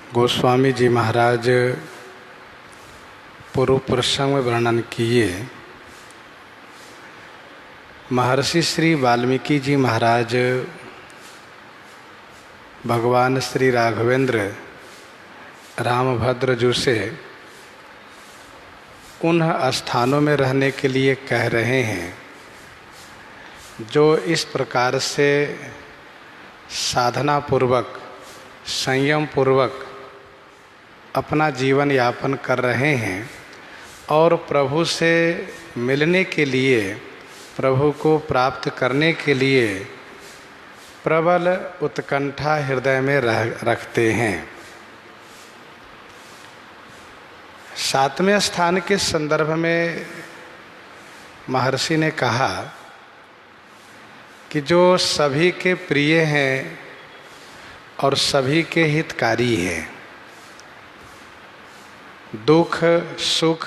गोस्वामी जी महाराज पूर्व प्रसंग में वर्णन किए। महर्षि श्री वाल्मीकि जी महाराज भगवान श्री राघवेंद्र रामभद्र जी से उन स्थानों में रहने के लिए कह रहे हैं जो इस प्रकार से साधना पूर्वक संयम पूर्वक अपना जीवन यापन कर रहे हैं और प्रभु से मिलने के लिए, प्रभु को प्राप्त करने के लिए प्रबल उत्कंठा हृदय में रखते हैं। सातवें स्थान के संदर्भ में महर्षि ने कहा कि जो सभी के प्रिय हैं और सभी के हितकारी हैं, दुख सुख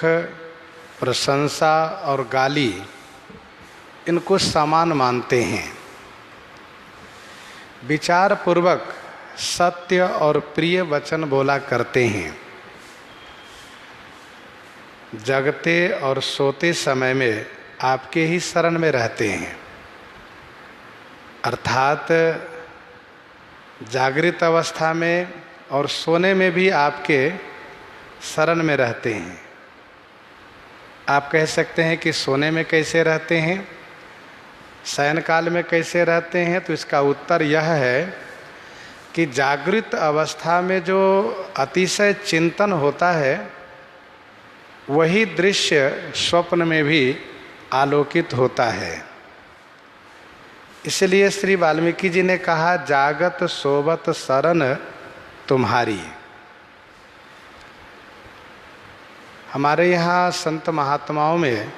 प्रशंसा और गाली इनको समान मानते हैं, विचार पूर्वक सत्य और प्रिय वचन बोला करते हैं, जगते और सोते समय में आपके ही शरण में रहते हैं, अर्थात जागृत अवस्था में और सोने में भी आपके शरण में रहते हैं। आप कह सकते हैं कि सोने में कैसे रहते हैं, शयन काल में कैसे रहते हैं, तो इसका उत्तर यह है कि जागृत अवस्था में जो अतिशय चिंतन होता है वही दृश्य स्वप्न में भी आलोकित होता है। इसलिए श्री वाल्मीकि जी ने कहा, जागत सोबत शरण तुम्हारी। हमारे यहाँ संत महात्माओं में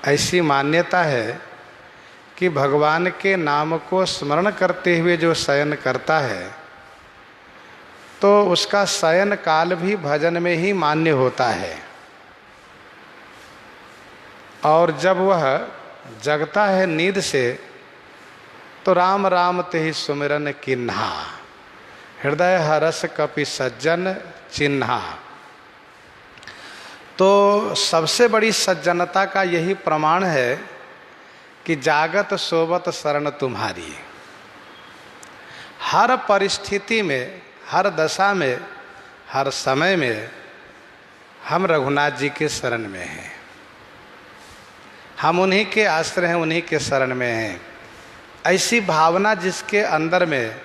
ऐसी मान्यता है कि भगवान के नाम को स्मरण करते हुए जो शयन करता है तो उसका शयन काल भी भजन में ही मान्य होता है, और जब वह जगता है नींद से तो राम राम तेहि सुमिरन किन्हा, हृदय हरस कपि सज्जन चिन्हा। तो सबसे बड़ी सज्जनता का यही प्रमाण है कि जागत सोबत शरण तुम्हारी। हर परिस्थिति में, हर दशा में, हर समय में हम रघुनाथ जी के शरण में हैं, हम उन्हीं के आश्रय हैं, उन्हीं के शरण में हैं। ऐसी भावना जिसके अंदर में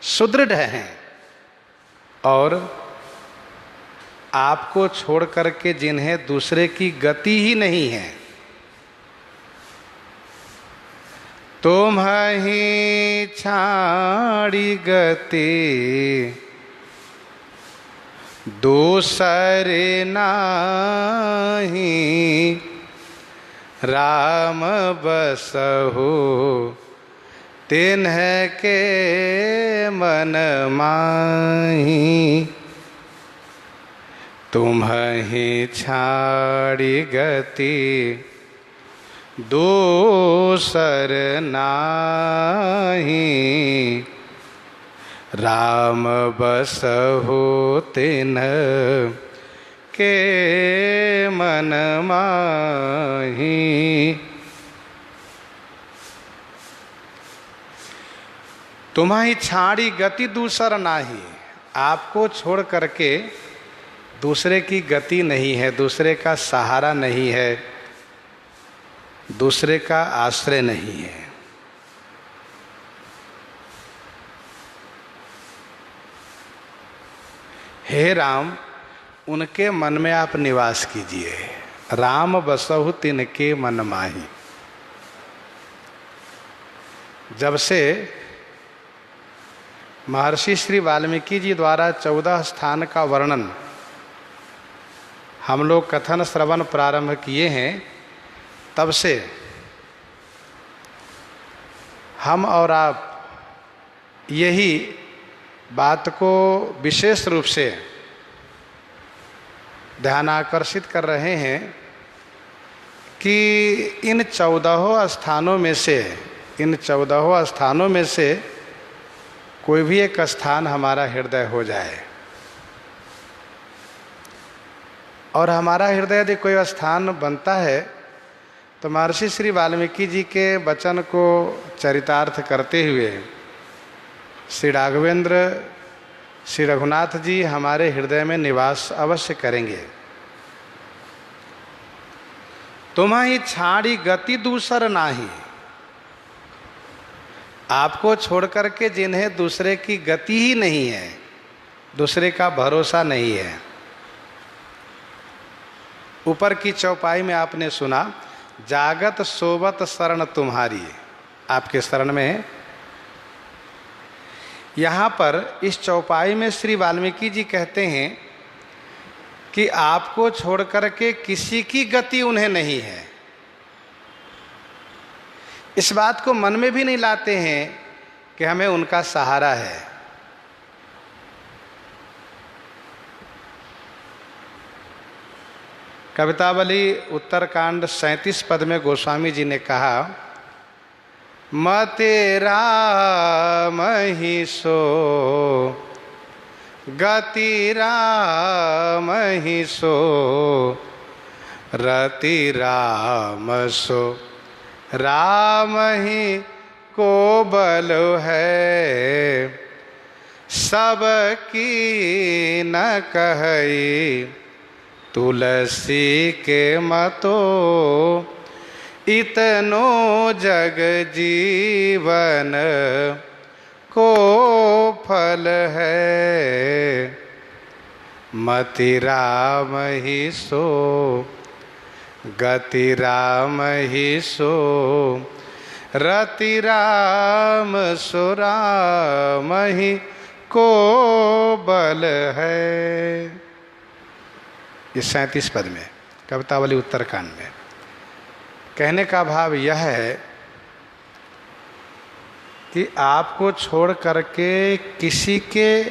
सुदृढ़ है और आपको छोड़ करके जिन्हें दूसरे की गति ही नहीं है, तुम्हीं छाड़ी गति दूसरे नाही, राम बसहु तिन्ह के मन माही, तुम्हीं छाड़ी गति दूसर नाही, राम बसहु तिन्ह के मन माही। तुम्हीं छाड़ी गति दूसर नाही, आपको छोड़ करके दूसरे की गति नहीं है, दूसरे का सहारा नहीं है, दूसरे का आश्रय नहीं है। हे राम, उनके मन में आप निवास कीजिए। राम बसहु तिनके मन माही। जब से महर्षि श्री वाल्मीकि जी द्वारा 14 स्थान का वर्णन हम लोग कथन श्रवण प्रारंभ किए हैं, तब से हम और आप यही बात को विशेष रूप से ध्यान आकर्षित कर रहे हैं कि इन 14 स्थानों में से कोई भी एक स्थान हमारा हृदय हो जाए, और हमारा हृदय यदि कोई स्थान बनता है तो महर्षि श्री वाल्मीकि जी के वचन को चरितार्थ करते हुए श्री राघवेंद्र, श्री रघुनाथ जी हमारे हृदय में निवास अवश्य करेंगे। तुम्हें छाड़ी गति दूसर नाही, आपको छोड़ करके जिन्हें दूसरे की गति ही नहीं है, दूसरे का भरोसा नहीं है। ऊपर की चौपाई में आपने सुना, जागत सोवत शरण तुम्हारी, आपके शरण में है। यहाँ पर इस चौपाई में श्री वाल्मीकि जी कहते हैं कि आपको छोड़ करके किसी की गति उन्हें नहीं है। इस बात को मन में भी नहीं लाते हैं कि हमें उनका सहारा है। कवितावली उत्तरकांड 37 पद में गोस्वामी जी ने कहा, मते राम ही सो गति राम ही सो रति राम सो राम ही को बल है सबकी न कहई तुलसी के मतो इतनो जग जीवन को फल है मति राम ही सो गति राम ही सो रति राम सो राम ही को बल है। ये 37 पद में कवितावली उत्तरकांड में कहने का भाव यह है कि आपको छोड़ करके किसी के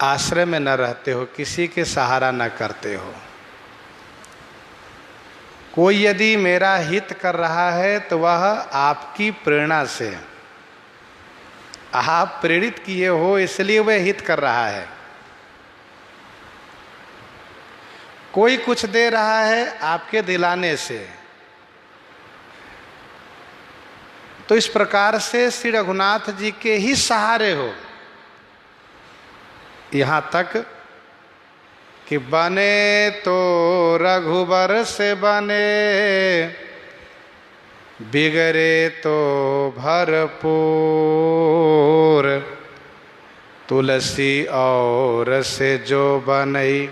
आश्रय में न रहते हो, किसी के सहारा न करते हो। कोई यदि मेरा हित कर रहा है तो वह आपकी प्रेरणा से, आप प्रेरित किए हो इसलिए वह हित कर रहा है। कोई कुछ दे रहा है आपके दिलाने से। तो इस प्रकार से श्री रघुनाथ जी के ही सहारे हो। यहाँ तक कि बने तो रघुबर से बने, बिगड़े तो भरपूर, तुलसी और से जो बनई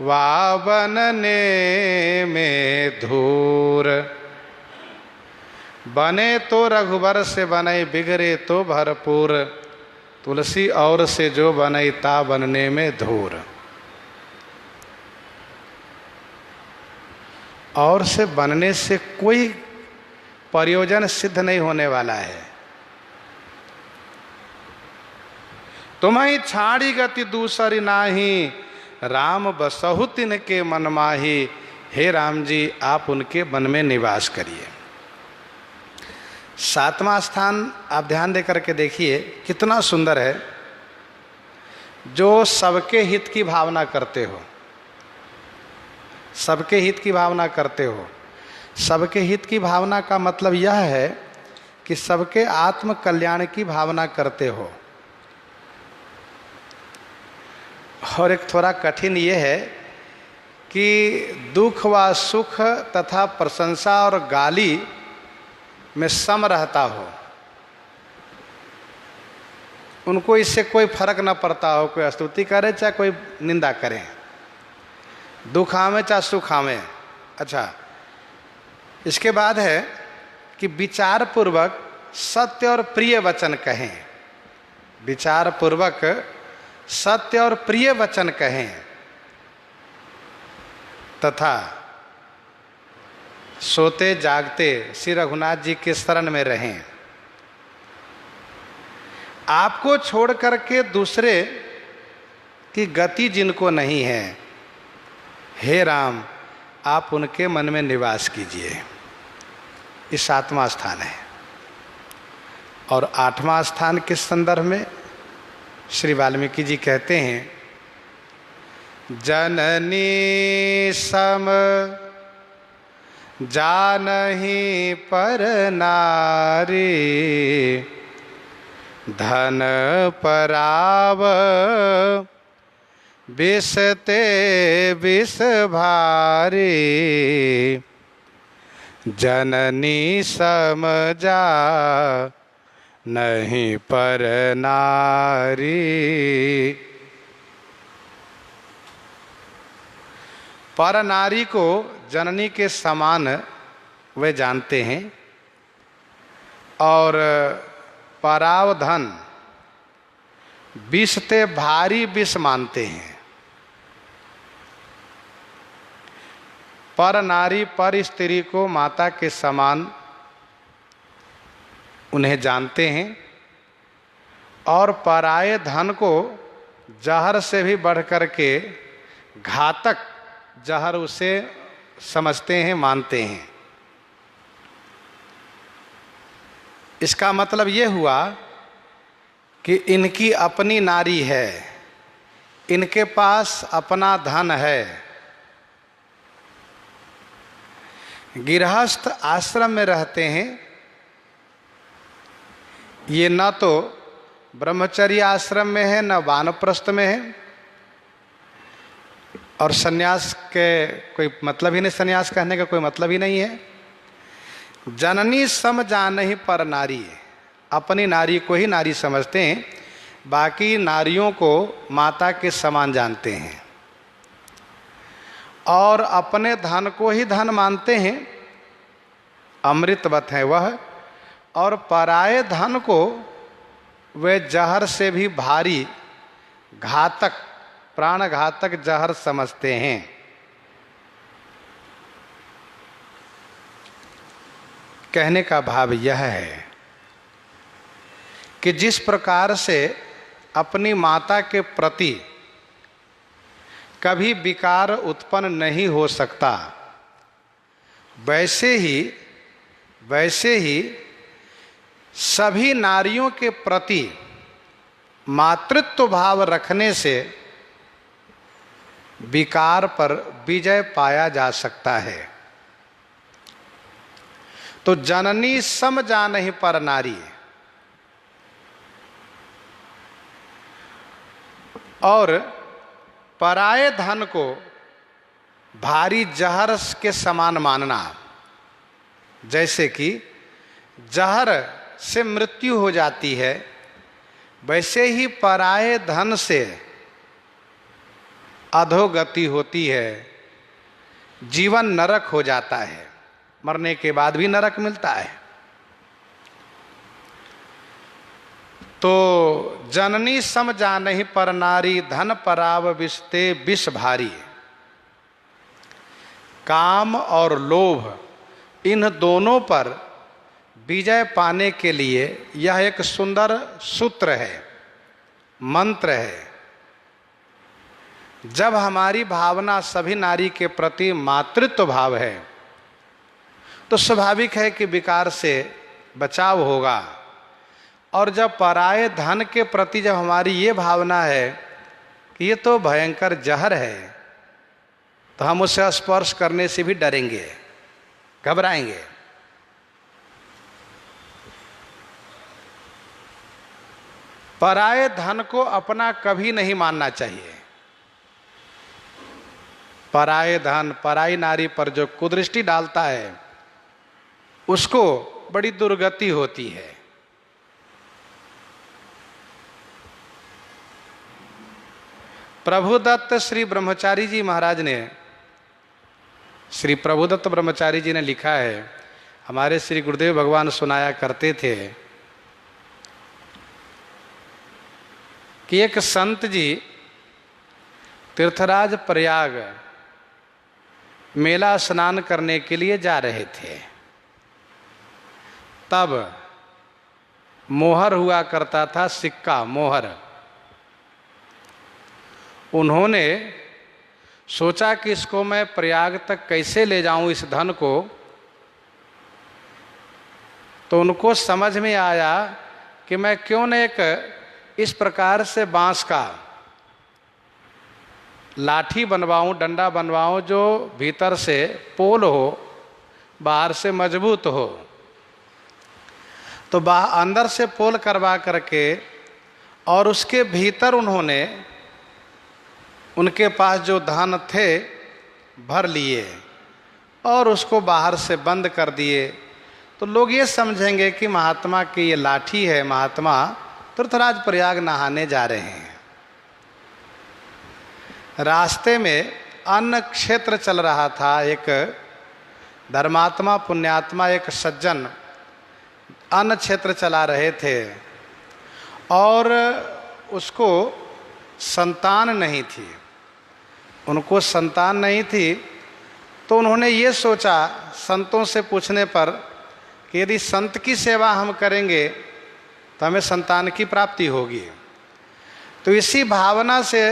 वा बनने में धूर। बने तो रघुबर से बनई, बिगड़े तो भरपूर, तुलसी और से जो बनई ता बनने में धूर। और से बनने से कोई प्रयोजन सिद्ध नहीं होने वाला है। तुम्हें छाड़ी गति दूसरी नाही, राम बसहु तिनके मन माही। हे राम जी, आप उनके मन में निवास करिए। 7वां स्थान आप ध्यान देकर के देखिए कितना सुंदर है। जो सबके हित की भावना करते हो, सबके हित की भावना करते हो। सबके हित की भावना का मतलब यह है कि सबके आत्म कल्याण की भावना करते हो। और एक थोड़ा कठिन ये है कि दुख व सुख तथा प्रशंसा और गाली में सम रहता हो, उनको इससे कोई फर्क न पड़ता हो। कोई स्तुति करे चाहे कोई निंदा करे, दुख आवे चाहे सुख आवे। अच्छा, इसके बाद है कि विचार पूर्वक सत्य और प्रिय वचन कहें। विचार पूर्वक सत्य और प्रिय वचन कहें तथा सोते जागते श्री रघुनाथ जी के शरण में रहें। आपको छोड़ करके दूसरे की गति जिनको नहीं है, हे राम आप उनके मन में निवास कीजिए। ये 7वां स्थान है। और 8वां स्थान किस संदर्भ में? श्री वाल्मीकि जी कहते हैं, जननी सम जानहि पर नारी, धन पराव विषते विष भारी, जननी समझा नहीं पर नारी। पर नारी को जननी के समान वे जानते हैं और परावधन विष ते भारी विष मानते हैं। पर नारी पर स्त्री को माता के समान उन्हें जानते हैं और पराये धन को जहर से भी बढ़कर के घातक जहर उसे समझते हैं, मानते हैं। इसका मतलब ये हुआ कि इनकी अपनी नारी है, इनके पास अपना धन है। गृहस्थ आश्रम में रहते हैं, ये न तो ब्रह्मचर्य आश्रम में है न वानप्रस्थ में है, और सन्यास के कोई मतलब ही नहीं, सन्यास कहने का कोई मतलब ही नहीं है। जननी सम जानहि पर नारी है, अपनी नारी को ही नारी समझते हैं, बाकी नारियों को माता के समान जानते हैं और अपने धन को ही धन मानते हैं, अमृतवत है वह, और पराये धन को वे जहर से भी भारी घातक, प्राणघातक जहर समझते हैं। कहने का भाव यह है कि जिस प्रकार से अपनी माता के प्रति कभी विकार उत्पन्न नहीं हो सकता, वैसे ही सभी नारियों के प्रति मातृत्व भाव रखने से विकार पर विजय पाया जा सकता है। तो जननी सम जानहि पर नारी, और पराये धन को भारी जहर के समान मानना, जैसे कि जहर से मृत्यु हो जाती है, वैसे ही पराये धन से अधोगति होती है, जीवन नरक हो जाता है, मरने के बाद भी नरक मिलता है। तो जननी सम जानहि पर नारी, धन पराव विषते विष भारी। काम और लोभ, इन दोनों पर विजय पाने के लिए यह एक सुंदर सूत्र है, मंत्र है। जब हमारी भावना सभी नारी के प्रति मातृत्व भाव है तो स्वाभाविक है कि विकार से बचाव होगा, और जब पराये धन के प्रति जब हमारी ये भावना है कि ये तो भयंकर जहर है, तो हम उसे स्पर्श करने से भी डरेंगे, घबराएंगे। पराये धन को अपना कभी नहीं मानना चाहिए। पराये धन, पराई नारी पर जो कुदृष्टि डालता है उसको बड़ी दुर्गति होती है। प्रभुदत्त श्री ब्रह्मचारी जी महाराज ने, श्री प्रभुदत्त ब्रह्मचारी जी ने लिखा है, हमारे श्री गुरुदेव भगवान सुनाया करते थे कि एक संत जी तीर्थराज प्रयाग मेला स्नान करने के लिए जा रहे थे। तब मोहर हुआ करता था, सिक्का मोहर। उन्होंने सोचा कि इसको मैं प्रयाग तक कैसे ले जाऊं इस धन को। तो उनको समझ में आया कि मैं क्यों न एक इस प्रकार से बांस का लाठी बनवाऊं, डंडा बनवाऊं जो भीतर से पोल हो, बाहर से मजबूत हो। तो अंदर से पोल करवा करके और उसके भीतर उन्होंने उनके पास जो धन थे भर लिए और उसको बाहर से बंद कर दिए। तो लोग ये समझेंगे कि महात्मा की ये लाठी है, महात्मा तीर्थराज प्रयाग नहाने जा रहे हैं। रास्ते में अन्न क्षेत्र चल रहा था, एक धर्मात्मा पुण्यात्मा एक सज्जन अन्न क्षेत्र चला रहे थे और उसको संतान नहीं थी, उनको संतान नहीं थी। तो उन्होंने ये सोचा संतों से पूछने पर कि यदि संत की सेवा हम करेंगे तो हमें संतान की प्राप्ति होगी। तो इसी भावना से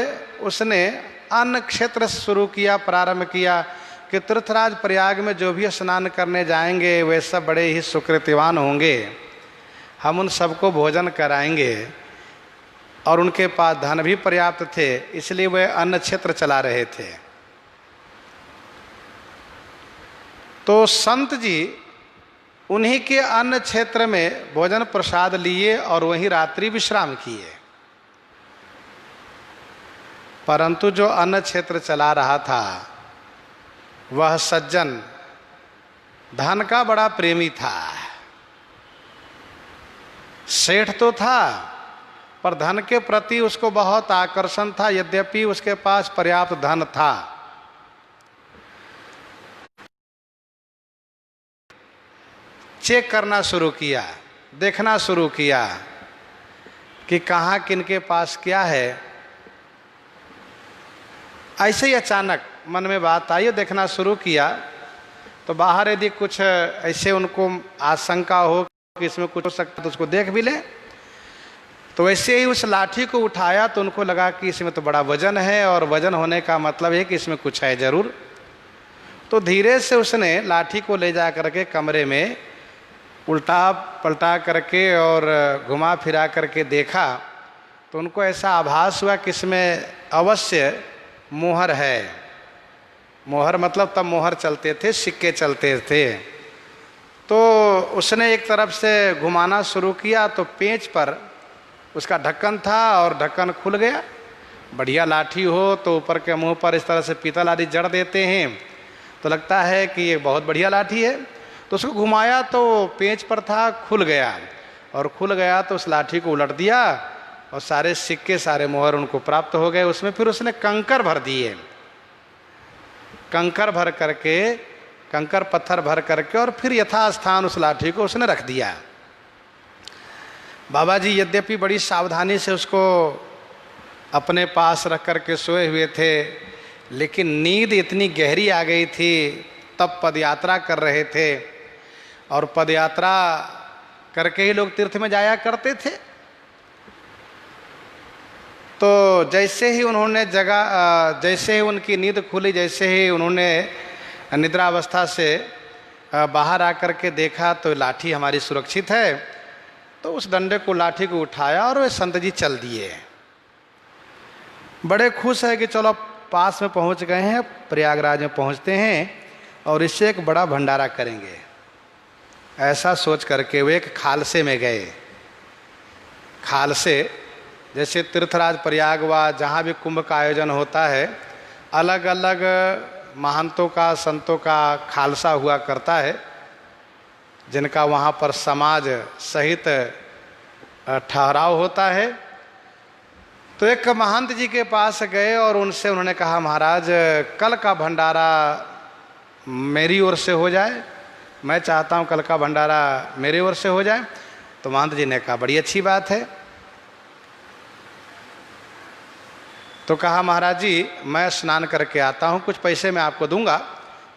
उसने अन्न क्षेत्र शुरू किया, प्रारंभ किया कि तीर्थराज प्रयाग में जो भी स्नान करने जाएंगे वे सब बड़े ही सुकृतिवान होंगे, हम उन सबको भोजन कराएंगे। और उनके पास धन भी पर्याप्त थे, इसलिए वे अन्न क्षेत्र चला रहे थे। तो संत जी उन्हीं के अन्न क्षेत्र में भोजन प्रसाद लिए और वहीं रात्रि विश्राम किए। परंतु जो अन्न क्षेत्र चला रहा था वह सज्जन धन का बड़ा प्रेमी था। सेठ तो था पर धन के प्रति उसको बहुत आकर्षण था, यद्यपि उसके पास पर्याप्त धन था। चेक करना शुरू किया, देखना शुरू किया कि कहाँ किनके पास क्या है। ऐसे ही अचानक मन में बात आई, देखना शुरू किया तो बाहर यदि कुछ ऐसे उनको आशंका हो कि इसमें कुछ हो सकता तो उसको देख भी ले। तो वैसे ही उस लाठी को उठाया तो उनको लगा कि इसमें तो बड़ा वजन है और वजन होने का मतलब है कि इसमें कुछ है जरूर। तो धीरे से उसने लाठी को ले जा करके कमरे में उल्टा पलटा करके और घुमा फिरा करके देखा तो उनको ऐसा आभास हुआ कि इसमें अवश्य मोहर है। मोहर मतलब तब मोहर चलते थे, सिक्के चलते थे। तो उसने एक तरफ से घुमाना शुरू किया तो पेंच पर उसका ढक्कन था और ढक्कन खुल गया। बढ़िया लाठी हो तो ऊपर के मुंह पर इस तरह से पीतल आदि जड़ देते हैं तो लगता है कि ये बहुत बढ़िया लाठी है। तो उसको घुमाया तो पेंच पर था, खुल गया और खुल गया तो उस लाठी को उलट दिया और सारे सिक्के सारे मोहर उनको प्राप्त हो गए। उसमें फिर उसने कंकर भर दिए, कंकर भर करके, कंकर पत्थर भर करके और फिर यथास्थान उस लाठी को उसने रख दिया। बाबा जी यद्यपि बड़ी सावधानी से उसको अपने पास रख करके सोए हुए थे, लेकिन नींद इतनी गहरी आ गई थी। तब पदयात्रा कर रहे थे और पदयात्रा करके ही लोग तीर्थ में जाया करते थे। तो जैसे ही उन्होंने जैसे ही उनकी नींद खुली, जैसे ही उन्होंने निद्रावस्था से बाहर आकर के देखा तो लाठी हमारी सुरक्षित है। तो उस डंडे को, लाठी को उठाया और वे संत जी चल दिए। बड़े खुश है कि चलो पास में पहुंच गए हैं, प्रयागराज में पहुंचते हैं और इससे एक बड़ा भंडारा करेंगे। ऐसा सोच करके वे एक खालसे में गए। खालसे जैसे तीर्थराज प्रयाग व जहाँ भी कुंभ का आयोजन होता है, अलग अलग महंतों का, संतों का खालसा हुआ करता है, जिनका वहाँ पर समाज सहित ठहराव होता है। तो एक महंत जी के पास गए और उनसे उन्होंने कहा, महाराज कल का भंडारा मेरी ओर से हो जाए, मैं चाहता हूँ कल का भंडारा मेरी ओर से हो जाए। तो महंत जी ने कहा, बड़ी अच्छी बात है। तो कहा, महाराज जी मैं स्नान करके आता हूँ, कुछ पैसे मैं आपको दूंगा,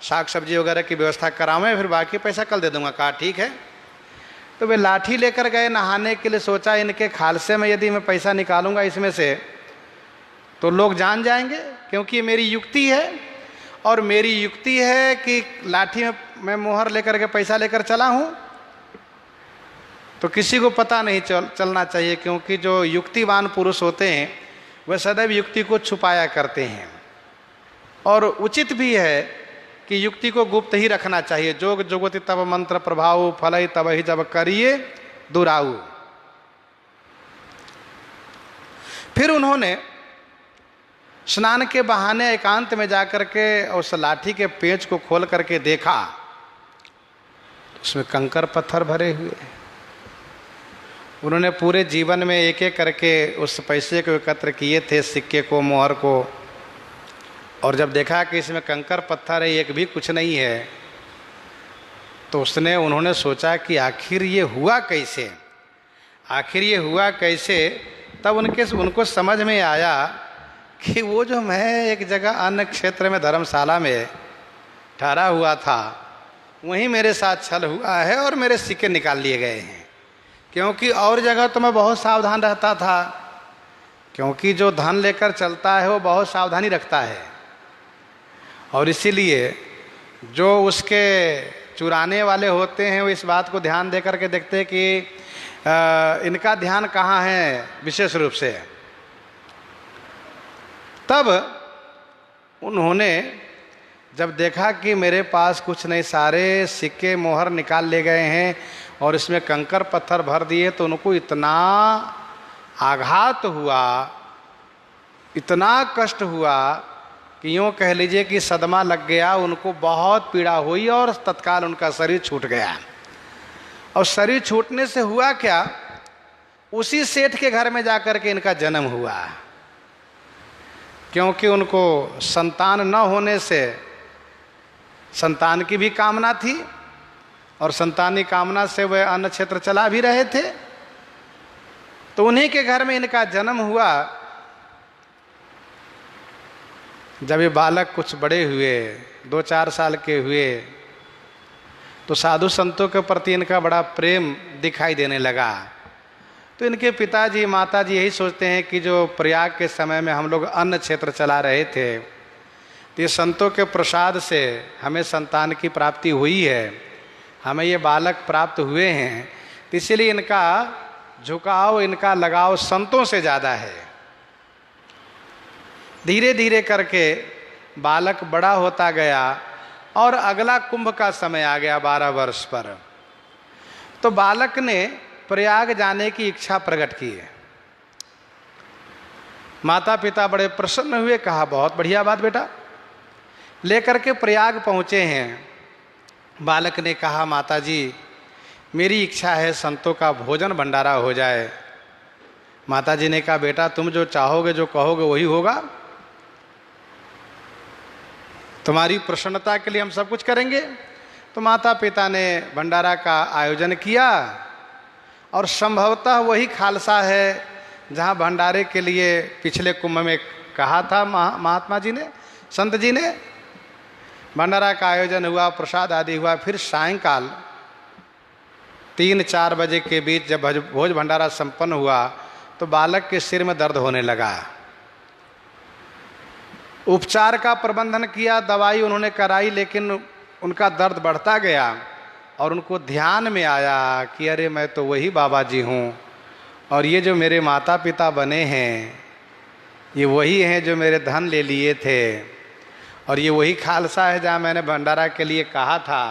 साग सब्जी वगैरह की व्यवस्था करावें, फिर बाकी पैसा कल दे दूंगा। कहा ठीक है। तो वे लाठी लेकर गए नहाने के लिए। सोचा इनके खालसे में यदि मैं पैसा निकालूंगा इसमें से तो लोग जान जाएंगे, क्योंकि ये मेरी युक्ति है और मेरी युक्ति है कि लाठी में मैं मोहर लेकर के पैसा लेकर चला हूँ। तो किसी को पता नहीं चलना चाहिए, क्योंकि जो युक्तिवान पुरुष होते हैं वह सदैव युक्ति को छुपाया करते हैं। और उचित भी है कि युक्ति को गुप्त ही रखना चाहिए। जोग जुगति तब मंत्र प्रभाव, फल तब ही जब करिए दुराऊ। फिर उन्होंने स्नान के बहाने एकांत में जाकर के उस लाठी के पेंच को खोल करके देखा, उसमें कंकर पत्थर भरे हुए। उन्होंने पूरे जीवन में एक एक करके उस पैसे को एकत्र किए थे, सिक्के को, मोहर को, और जब देखा कि इसमें कंकर पत्थर है, एक भी कुछ नहीं है, तो उन्होंने सोचा कि आखिर ये हुआ कैसे, आखिर ये हुआ कैसे। तब उनको समझ में आया कि वो जो मैं एक जगह अन्य क्षेत्र में धर्मशाला में ठहरा हुआ था, वहीं मेरे साथ छल हुआ है और मेरे सिक्के निकाल लिए गए हैं। क्योंकि और जगह तो मैं बहुत सावधान रहता था, क्योंकि जो धन लेकर चलता है वो बहुत सावधानी रखता है, और इसीलिए जो उसके चुराने वाले होते हैं वो इस बात को ध्यान दे करके देखते हैं कि इनका ध्यान कहाँ है विशेष रूप से। तब उन्होंने जब देखा कि मेरे पास कुछ नहीं, सारे सिक्के मोहर निकाल ले गए हैं और इसमें कंकर पत्थर भर दिए, तो उनको इतना आघात हुआ, इतना कष्ट हुआ कि यूँ कह लीजिए कि सदमा लग गया। उनको बहुत पीड़ा हुई और तत्काल उनका शरीर छूट गया। और शरीर छूटने से हुआ क्या, उसी सेठ के घर में जाकर के इनका जन्म हुआ। क्योंकि उनको संतान न होने से संतान की भी कामना थी, और संतानी कामना से वह अन्य क्षेत्र चला भी रहे थे, तो उन्हीं के घर में इनका जन्म हुआ। जब ये बालक कुछ बड़े हुए, 2-4 साल के हुए, तो साधु संतों के प्रति इनका बड़ा प्रेम दिखाई देने लगा। तो इनके पिताजी माताजी यही सोचते हैं कि जो प्रयाग के समय में हम लोग अन्य क्षेत्र चला रहे थे, तो ये संतों के प्रसाद से हमें संतान की प्राप्ति हुई है, हमें ये बालक प्राप्त हुए हैं, तो इसीलिए इनका झुकाव, इनका लगाव संतों से ज़्यादा है। धीरे धीरे करके बालक बड़ा होता गया और अगला कुंभ का समय आ गया 12 वर्ष पर। तो बालक ने प्रयाग जाने की इच्छा प्रकट की है। माता पिता बड़े प्रसन्न हुए, कहा बहुत बढ़िया बात बेटा, लेकर के प्रयाग पहुँचे हैं। बालक ने कहा माता जी, मेरी इच्छा है संतों का भोजन भंडारा हो जाए। माता जी ने कहा बेटा तुम जो चाहोगे, जो कहोगे वही होगा, तुम्हारी प्रसन्नता के लिए हम सब कुछ करेंगे। तो माता पिता ने भंडारा का आयोजन किया, और संभवतः वही खालसा है जहाँ भंडारे के लिए पिछले कुंभ में कहा था महात्मा जी ने, संत जी ने। भंडारा का आयोजन हुआ, प्रसाद आदि हुआ। फिर सायंकाल 3-4 बजे के बीच जब भोज भंडारा संपन्न हुआ, तो बालक के सिर में दर्द होने लगा। उपचार का प्रबंधन किया, दवाई उन्होंने कराई, लेकिन उनका दर्द बढ़ता गया, और उनको ध्यान में आया कि अरे मैं तो वही बाबा जी हूँ, और ये जो मेरे माता पिता बने हैं ये वही हैं जो मेरे धन ले लिए थे, और ये वही खालसा है जहाँ मैंने भंडारा के लिए कहा था।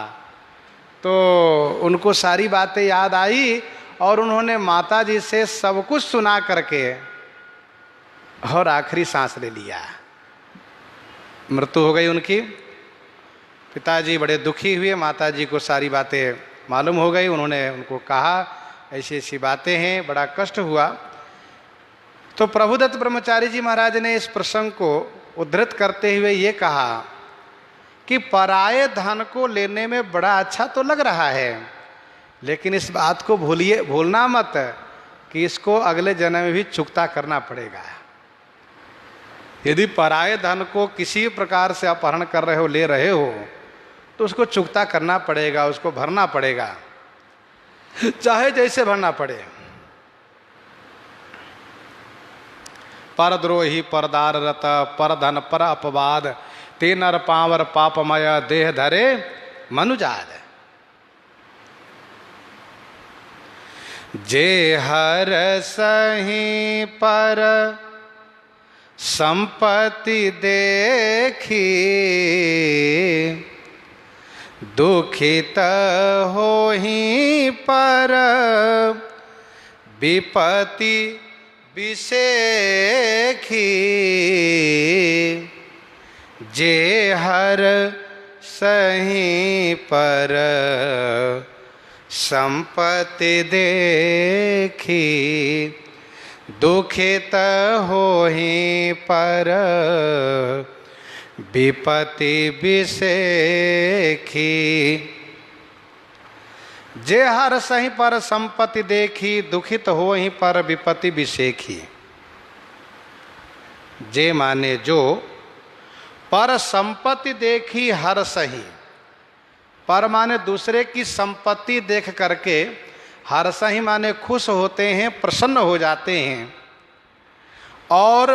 तो उनको सारी बातें याद आई, और उन्होंने माता जी से सब कुछ सुना करके और आखिरी सांस ले लिया। मृत्यु हो गई उनकी। पिताजी बड़े दुखी हुए, माताजी को सारी बातें मालूम हो गई। उन्होंने उनको कहा ऐसी ऐसी बातें हैं, बड़ा कष्ट हुआ। तो प्रभुदत्त ब्रह्मचारी जी महाराज ने इस प्रसंग को उद्धृत करते हुए ये कहा कि पराये धन को लेने में बड़ा अच्छा तो लग रहा है, लेकिन इस बात को भूलना मत कि इसको अगले जन्म में भी चुकता करना पड़ेगा। यदि पराये धन को किसी प्रकार से अपहरण कर रहे हो, ले रहे हो, तो उसको चुकता करना पड़ेगा, उसको भरना पड़ेगा, चाहे जैसे भरना पड़े। परद्रोही परदार रत पर धन पर अपवाद, ते नर पावर पापमय देह धरे मनुजाद। जे हर सही पर संपत्ति देखी, दुखित होहि पर विपत्ति विसेखी। जे हर सही पर संपत्ति देखी, दुखित होहि पर विपत्ति विसेखी। जे हर सही पर संपत्ति देखी, दुखित होहि पर विपत्ति विसेखी। जे माने जो, पर संपत्ति देखी हर सही। पर माने दूसरे की संपत्ति देख करके हर सही माने खुश होते हैं, प्रसन्न हो जाते हैं। और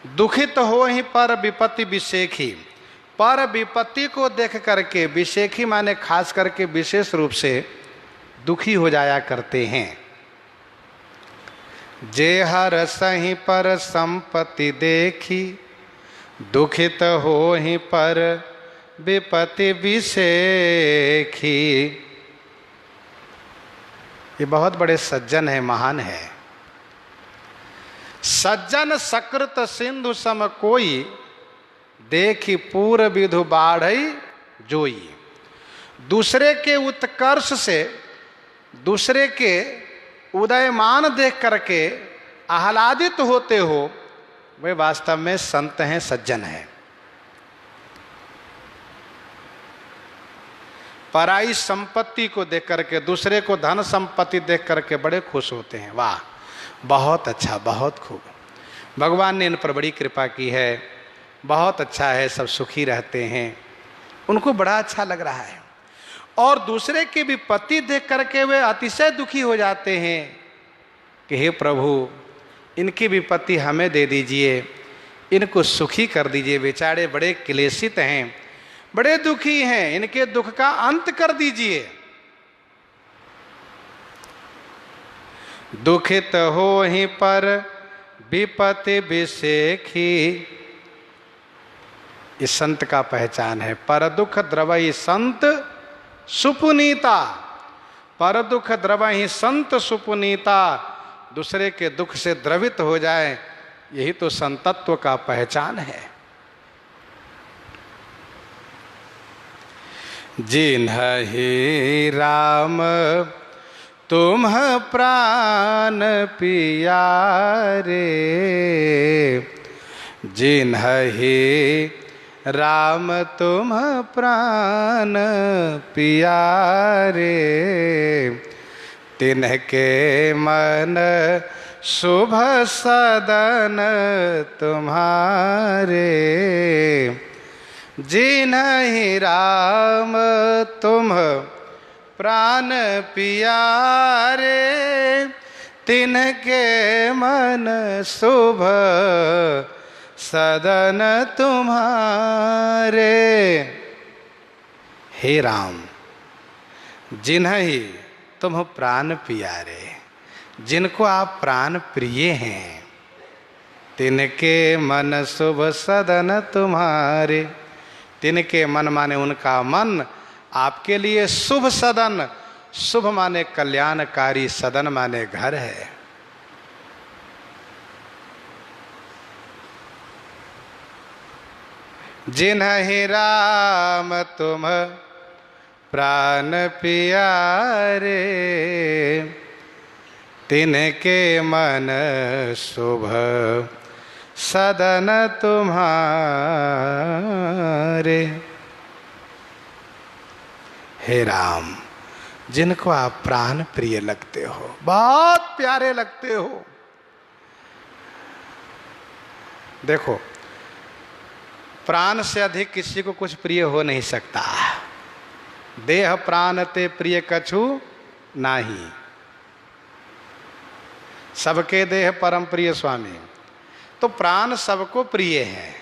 दुखित हो ही पर विपत्ति विसेखी, पर विपत्ति को देख करके विसेखी माने खास करके विशेष रूप से दुखी हो जाया करते हैं। जे हर सही पर संपत्ति देखी, दुखित हो ही पर विपत्ति विसेखी। ये बहुत बड़े सज्जन है, महान है। सज्जन सकृत सिंधु सम कोई, देखी पूर्व विधु बाढ़ई जोई। दूसरे के उत्कर्ष से, दूसरे के उदयमान देख करके आह्लादित होते हो, वे वास्तव में संत हैं, सज्जन हैं। पराई संपत्ति को देख करके, दूसरे को धन संपत्ति देख करके बड़े खुश होते हैं। वाह, बहुत अच्छा, बहुत खूब, भगवान ने इन पर बड़ी कृपा की है, बहुत अच्छा है, सब सुखी रहते हैं, उनको बड़ा अच्छा लग रहा है। और दूसरे की विपत्ति देख करके वे अतिशय दुखी हो जाते हैं कि हे प्रभु, इनकी विपत्ति हमें दे दीजिए, इनको सुखी कर दीजिए, बेचारे बड़े क्लेशित हैं, बड़े दुखी हैं, इनके दुख का अंत कर दीजिए। दुखित हो ही पर विपत्ति विसेखी। इस संत का पहचान है, पर दुख द्रवई संत सुपुनीता। पर दुख द्रवई संत सुपुनीता, दूसरे के दुख से द्रवित हो जाए, यही तो संतत्व का पहचान है। जिन्हि राम तुम प्राण पियारे, जिन्हि राम तुम प्राण पियारे, तिनके मन शुभ सदन तुम्हारे। जिन्हि राम तुम प्राण पियारे, तिनके मन शुभ सदन तुम्हारे। हे राम, जिन्हि तुम प्राण प्यारे, जिनको आप प्राण प्रिय हैं, तिनके मन शुभ सदन तुम्हारे। तिनके मन माने उनका मन आपके लिए शुभ सदन, शुभ माने कल्याणकारी, सदन माने घर है। जिन्हि राम तुम प्राण प्यारे, तिनके मन शुभ सदन तुम्हारे। हे राम, जिनको आप प्राण प्रिय लगते हो, बहुत प्यारे लगते हो। देखो, प्राण से अधिक किसी को कुछ प्रिय हो नहीं सकता। देह प्राण ते प्रिय कछु नाही, सबके देह परम प्रिय स्वामी। तो प्राण सबको प्रिय है,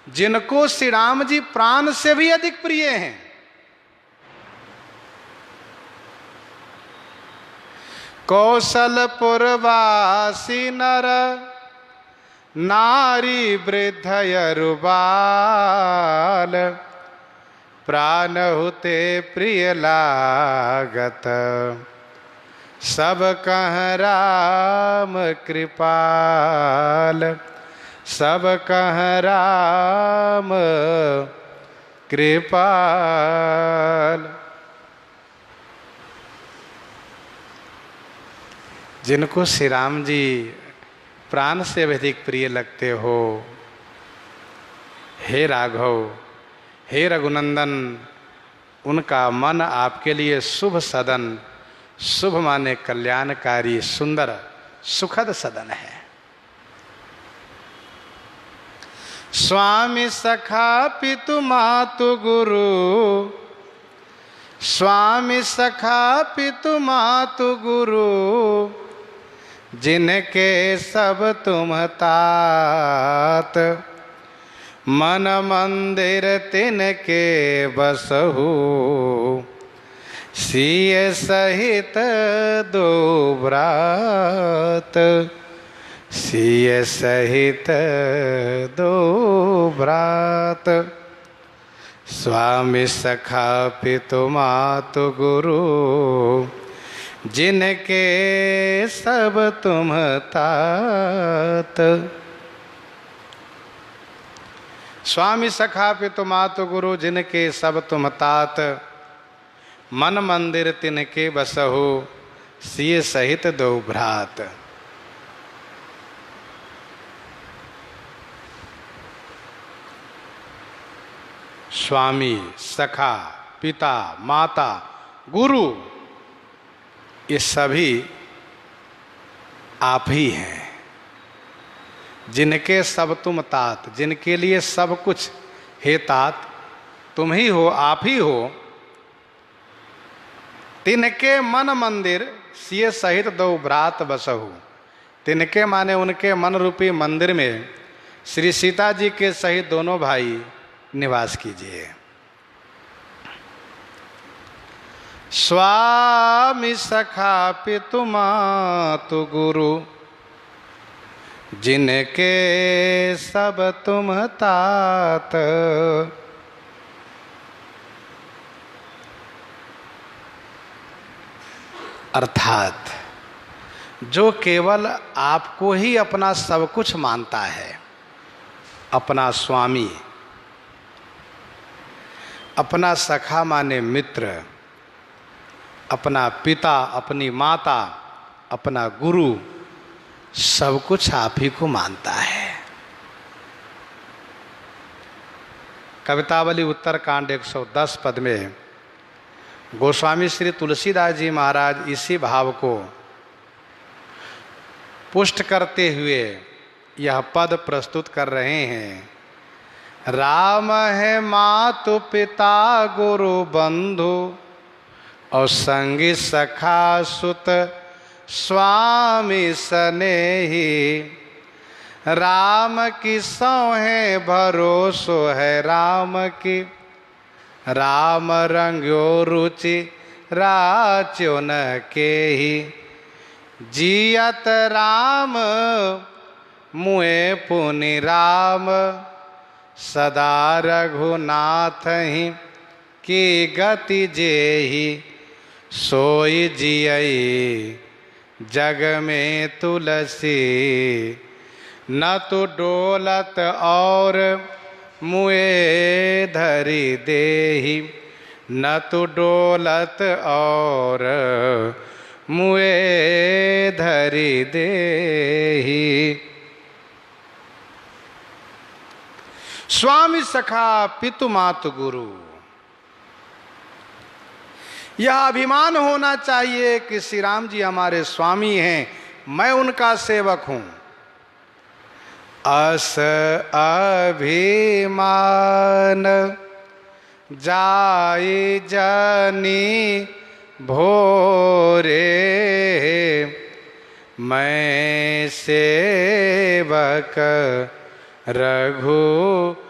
जिनको श्री राम जी प्राण से भी अधिक प्रिय हैं। कौशलपुरवासी नर नारी वृद्ध यरुबाल प्राणहुते प्रिय लागत सब कह राम कृपाल सब कह राम कृपाल। जिनको श्री राम जी प्राण से अधिक प्रिय लगते हो, हे राघव, हे रघुनंदन, उनका मन आपके लिए शुभ सदन, शुभ माने कल्याणकारी, सुंदर सुखद सदन है। स्वामी सखा पितु मातु गुरु, स्वामी सखा पितु मातु गुरु, जिनके सब तुम तात, मन मंदिर तिनके बसहु, सिय सहित दो भ्रात, सिय सहित दो भ्रात। स्वामी सखा पितु मातु गुरु, जिनके सब तुम तात। स्वामी सखा पितु मातु गुरु, जिनके सब तुम तात, मन मंदिर तिनके बसहु, सिय सहित दो भ्रात। स्वामी, सखा, पिता, माता, गुरु, ये सभी आप ही हैं। जिनके सब तुम तात, जिनके लिए सब कुछ, हे तात तुम ही हो, आप ही हो। तिनके मन मंदिर सिय सहित दो भ्रात बसहु। तिनके माने उनके मन रूपी मंदिर में श्री सीता जी के सहित दोनों भाई निवास कीजिए। स्वामी सखा पितु मातु गुरु, जिनके सब तुम तात। अर्थात जो केवल आपको ही अपना सब कुछ मानता है, अपना स्वामी, अपना सखा माने मित्र, अपना पिता, अपनी माता, अपना गुरु, सब कुछ आप ही को मानता है। कवितावली उत्तरकांड 110 पद में गोस्वामी श्री तुलसीदास जी महाराज इसी भाव को पुष्ट करते हुए यह पद प्रस्तुत कर रहे हैं। राम है मातु पिता गुरु बंधु, और संगी सखा सुत स्वामी स्नेही। राम की सौहें भरोसो है राम की, राम रंग्यो रुचि राच्यो न केही। जियत राम मुए पुनि राम, सदा रघुनाथ ही की गति जेही। सोई जियई जग में तुलसी, न तो डोलत और मुए धरी देही। न तो डोलत और मुए धरी देही। स्वामी सखा पितु मातु गुरु, यह अभिमान होना चाहिए कि श्री राम जी हमारे स्वामी हैं, मैं उनका सेवक हूं। अस अभिमान जाई जनी भोरे, मैं सेवक रघुपति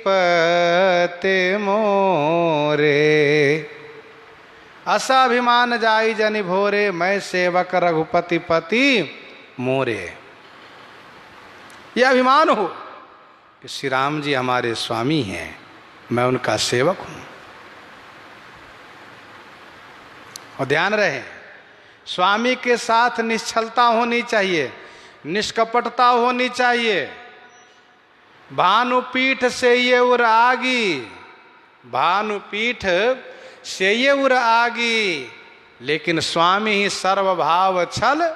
पति मोरे। असाभिमान जाई जनि भोरे, मैं सेवक रघुपति पति मोरे। यह अभिमान हो कि श्री राम जी हमारे स्वामी हैं, मैं उनका सेवक हूं। और ध्यान रहे, स्वामी के साथ निश्चलता होनी चाहिए, निष्कपटता होनी चाहिए। भानुपीठ से ये उर आगी, भानुपीठ से ये उर आगी, लेकिन स्वामी ही सर्वभाव छल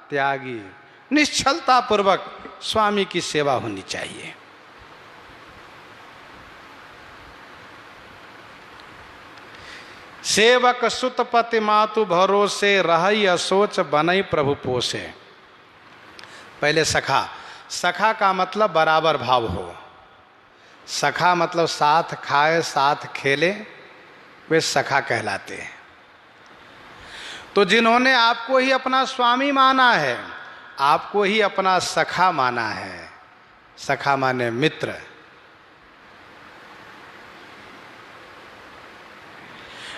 त्यागी। निश्चलता पूर्वक स्वामी की सेवा होनी चाहिए। सेवक सुत पति मातु भरोसे, रहई असोच बनई प्रभु पोसे। पहले सखा, सखा का मतलब बराबर भाव हो। सखा मतलब साथ खाए साथ खेले, वे सखा कहलाते हैं। तो जिन्होंने आपको ही अपना स्वामी माना है, आपको ही अपना सखा माना है, सखा माने मित्र,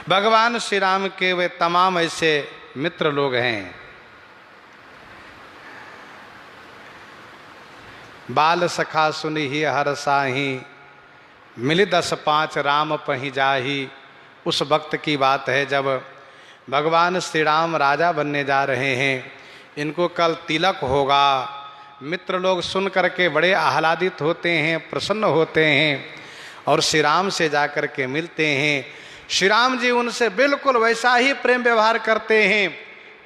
भगवान श्री राम के वे तमाम ऐसे मित्र लोग हैं। बाल सखा सुनी ही हर साही, मिली 10-5 राम पही जाही। उस वक्त की बात है जब भगवान श्री राम राजा बनने जा रहे हैं, इनको कल तिलक होगा। मित्र लोग सुन करके बड़े आह्लादित होते हैं, प्रसन्न होते हैं और श्री राम से जा कर के मिलते हैं। श्री राम जी उनसे बिल्कुल वैसा ही प्रेम व्यवहार करते हैं।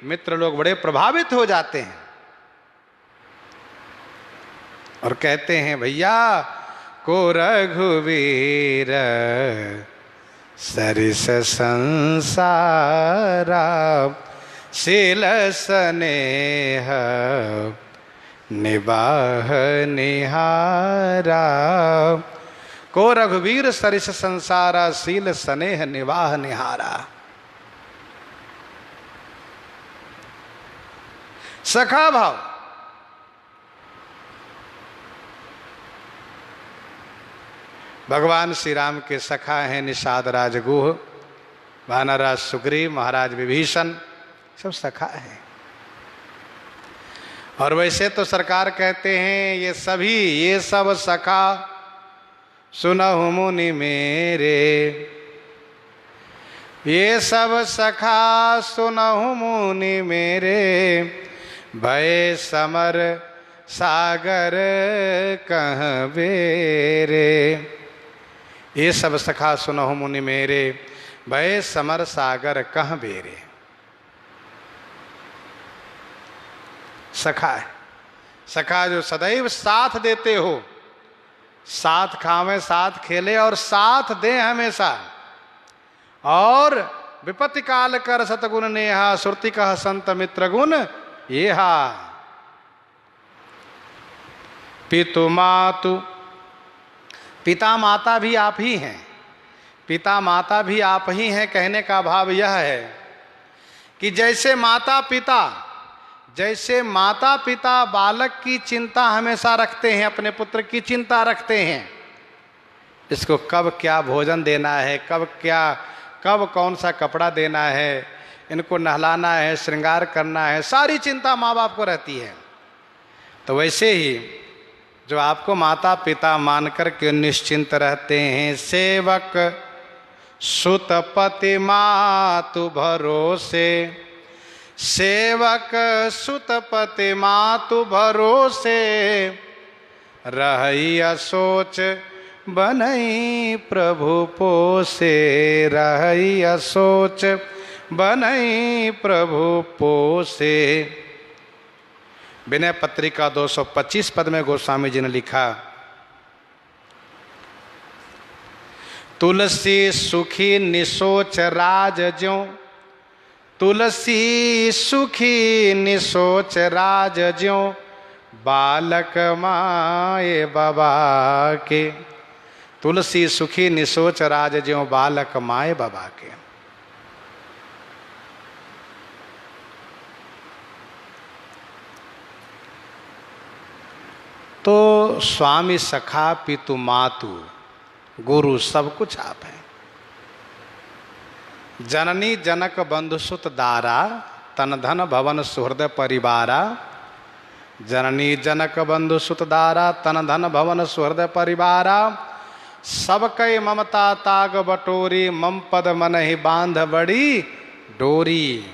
मित्र लोग बड़े प्रभावित हो जाते हैं और कहते हैं, भैया को रघुवीर सरिस संसारा, शील स्नेह निबाह निहारा। को रघुवीर सरिस संसारा, शील स्नेह निवाह निहारा। सखा भाव, भगवान श्री राम के सखा हैं निषाद राज गुह, वानरराज सुग्रीव, महाराज विभीषण, सब सखा हैं। और वैसे तो सरकार कहते हैं ये सब सखा सुनहु मुनि मेरे, ये सब सखा सुनहु मुनि मेरे, भय समर सागर कहाँ बेरे। ये सब सखा सुनहु मुनि मेरे, भय समर सागर कहाँ बेरे। सखा है, सखा जो सदैव साथ देते हो, साथ खावे साथ खेले और साथ दे हमेशा। और विपत्ति काल कर सतगुण नेहा, सुरति कह संत मित्र गुण येहा। पितु मातु, पिता माता भी आप ही हैं, पिता माता भी आप ही हैं। कहने का भाव यह है कि जैसे माता पिता बालक की चिंता हमेशा रखते हैं, अपने पुत्र की चिंता रखते हैं, इसको कब क्या भोजन देना है, कब कौन सा कपड़ा देना है, इनको नहलाना है, श्रृंगार करना है, सारी चिंता माँ बाप को रहती है। तो वैसे ही जो आपको माता पिता मानकर के निश्चिंत रहते हैं, सेवक सुत पति मातु भरोसे, सेवक सुत पति मातु भरोसे, रहई असोच बनई प्रभु पोसे, रहई असोच बनई प्रभु पोसे। विनय पत्रिका 225 पद में गोस्वामी जी ने लिखा, तुलसी सुखी निसोच राज ज्यों, तुलसी सुखी निसोच राज ज्यों, बालक माए बाबा के। तुलसी सुखी निसोच राज ज्यों, बालक माए बाबा के। तो स्वामी सखा पितु मातु गुरु सब कुछ आप हैं। जननी जनक बंधुसुत दारा तन धन भवन सुहृद परिवारा। जननी जनक बंधुसुत दारा तन धन भवन सुहृद परिवारा। सब कई ममता ताग बटोरी मम पद मन ही बांध बड़ी डोरी।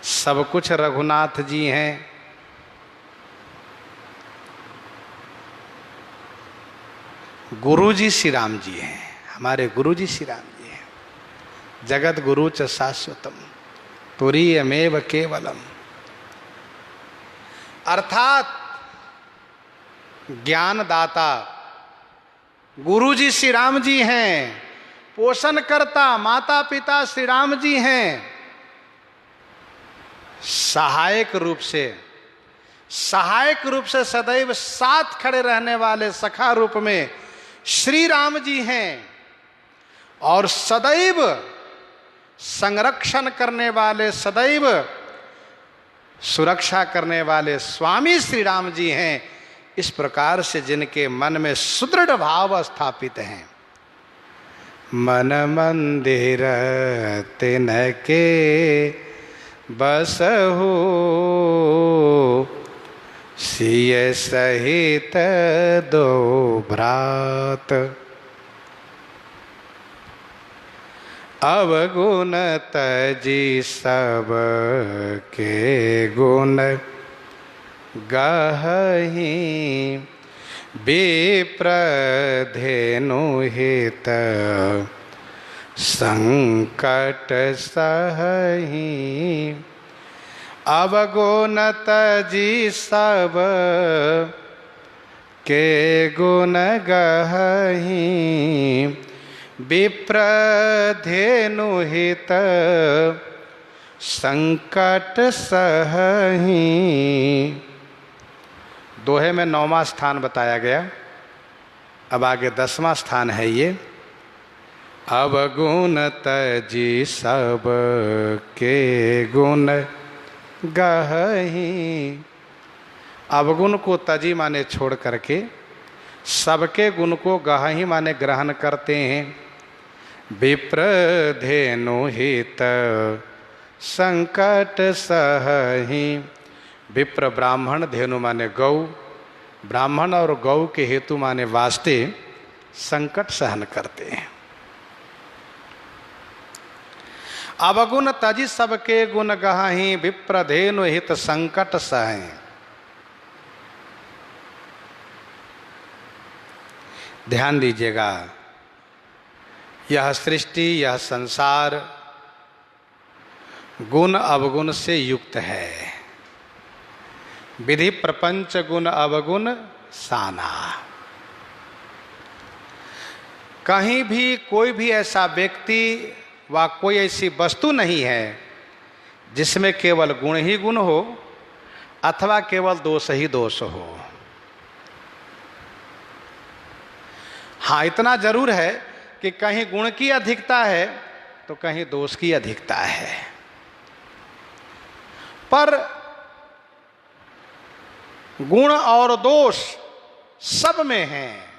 सब कुछ रघुनाथ जी हैं। गुरु जी श्री राम जी हैं, हमारे गुरु जी श्री राम जी हैं। जगत गुरु च शाश्वतम तुरीयमेव केवलम। अर्थात ज्ञानदाता गुरु जी श्री राम जी हैं, पोषण करता माता पिता श्री राम जी हैं, सहायक रूप से सदैव साथ खड़े रहने वाले सखा रूप में श्री राम जी हैं, और सदैव संरक्षण करने वाले, सदैव सुरक्षा करने वाले स्वामी श्री राम जी हैं। इस प्रकार से जिनके मन में सुदृढ़ भाव स्थापित हैं। मन मंदिर तिनके बसहु सिय सहित दो भ्रात। अवगुण तजी सब के गुण गहहि विप्रधेनु हित संकट सहहि। अवगुण तजी सब के गुण गहहि विप्रधेनु हित संकट सहहि। दोहे में 9वां स्थान बताया गया, अब आगे 10वां स्थान है ये। अवगुण तजी सब के गुण गहहि। अवगुण को तजी माने छोड़ करके, सबके गुण को गहहि माने ग्रहण करते हैं। विप्रधेनु हित संकट सहहि। विप्र ब्राह्मण, धेनु माने गौ, ब्राह्मण और गौ के हेतु माने वास्ते संकट सहन करते हैं। अवगुण तजी सबके गुण गहहि विप्रधेनु हित संकट सहहि। ध्यान दीजिएगा, यह सृष्टि, यह संसार गुण अवगुण से युक्त है। विधि प्रपंच गुण अवगुण साना। कहीं भी कोई भी ऐसा व्यक्ति व कोई ऐसी वस्तु नहीं है जिसमें केवल गुण ही गुण हो अथवा केवल दोष ही दोष हो। हाँ, इतना जरूर है कि कहीं गुण की अधिकता है तो कहीं दोष की अधिकता है, पर गुण और दोष सब में है।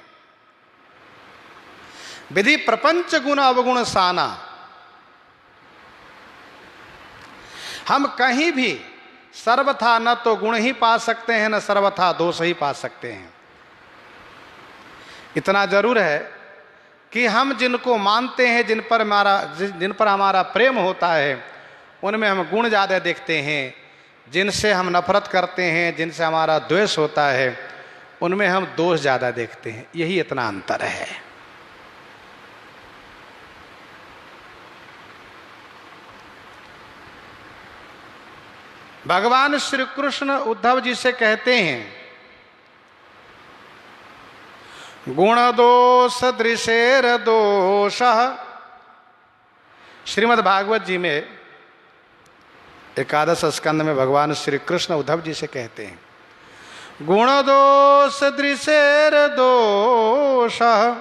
विधि प्रपंच गुण अवगुण साना। हम कहीं भी सर्वथा न तो गुण ही पा सकते हैं न सर्वथा दोष ही पा सकते हैं। इतना जरूर है कि हम जिनको मानते हैं, जिन पर हमारा प्रेम होता है, उनमें हम गुण ज़्यादा देखते हैं। जिनसे हम नफरत करते हैं, जिनसे हमारा द्वेष होता है, उनमें हम दोष ज़्यादा देखते हैं। यही इतना अंतर है। भगवान श्री कृष्ण उद्धव जी से कहते हैं, गुण दोष दृशेर दोषः। श्रीमद् भागवत जी में 11 स्कंद में भगवान श्री कृष्ण उद्धव जी से कहते हैं, गुण दोष दृशेर दोषः।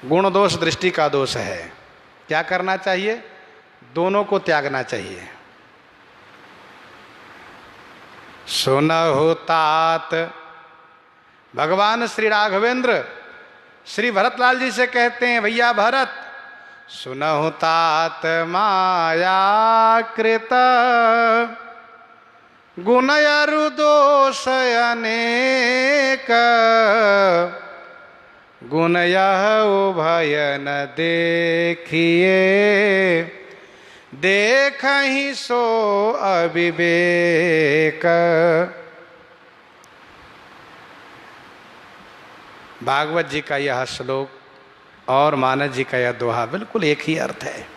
गुण दोष दृष्टि का दोष है। क्या करना चाहिए? दोनों को त्यागना चाहिए। सुनहु तात। भगवान श्री राघवेंद्र श्री भरतलाल जी से कहते हैं, भैया भरत, सुनहु तात माया कृत गुणयरु दोष अनेक गुण यह उभय न देखिए देखहि सो अविवेक। भागवत जी का यह श्लोक और मानस जी का यह दोहा बिल्कुल एक ही अर्थ है।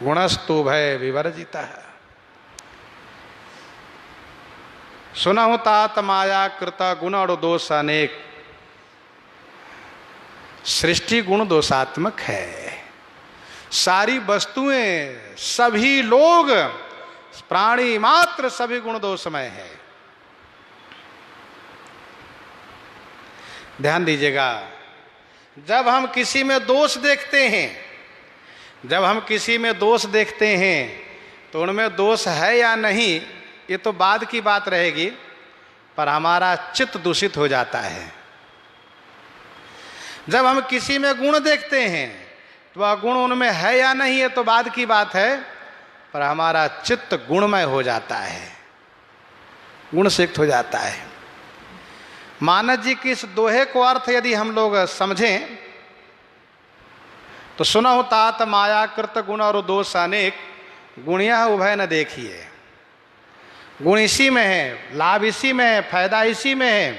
गुणस्तु भय विवर्जिता है। सुनहु तात माया कृत गुण और दोष अनेक। सृष्टि गुण दोषात्मक है। सारी वस्तुएं, सभी लोग, प्राणी मात्र सभी गुण दोषमय है। ध्यान दीजिएगा, जब हम किसी में दोष देखते हैं, जब हम किसी में दोष देखते हैं तो उनमें दोष है या नहीं ये तो बाद की बात रहेगी, पर हमारा चित्त दूषित हो जाता है। जब हम किसी में गुण देखते हैं तो वह गुण उनमें है या नहीं ये तो बाद की बात है, पर हमारा चित्त गुणमय हो जाता है, गुण से युक्त हो जाता है। मानस जी की इस दोहे को अर्थ यदि हम लोग समझें तो सुनहु तात माया कृत गुण और दोष अनेक गुण यह उभय न देखिए। गुण इसी में है, लाभ इसी में है, फायदा इसी में है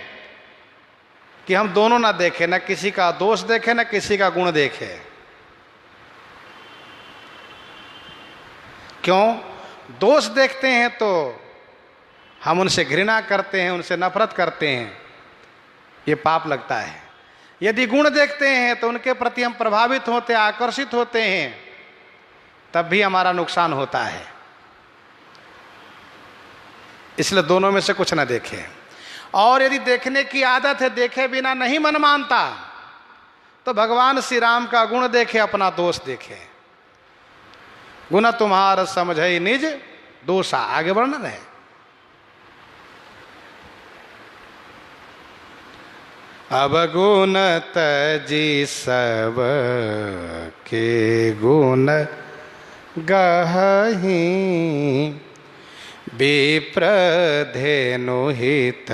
कि हम दोनों ना देखें, न किसी का दोष देखें न किसी का गुण देखें। क्यों? दोष देखते हैं तो हम उनसे घृणा करते हैं, उनसे नफरत करते हैं, ये पाप लगता है। यदि गुण देखते हैं तो उनके प्रति हम प्रभावित होते, आकर्षित होते हैं, तब भी हमारा नुकसान होता है। इसलिए दोनों में से कुछ ना देखें। और यदि देखने की आदत है, देखे बिना नहीं मन मानता, तो भगवान श्री राम का गुण देखे, अपना दोष देखे। गुण तुम्हार समझई निज दोषा, आगे वर्णन है। अब गुण तजी सब के गुण गहहि विप्र धेनु हित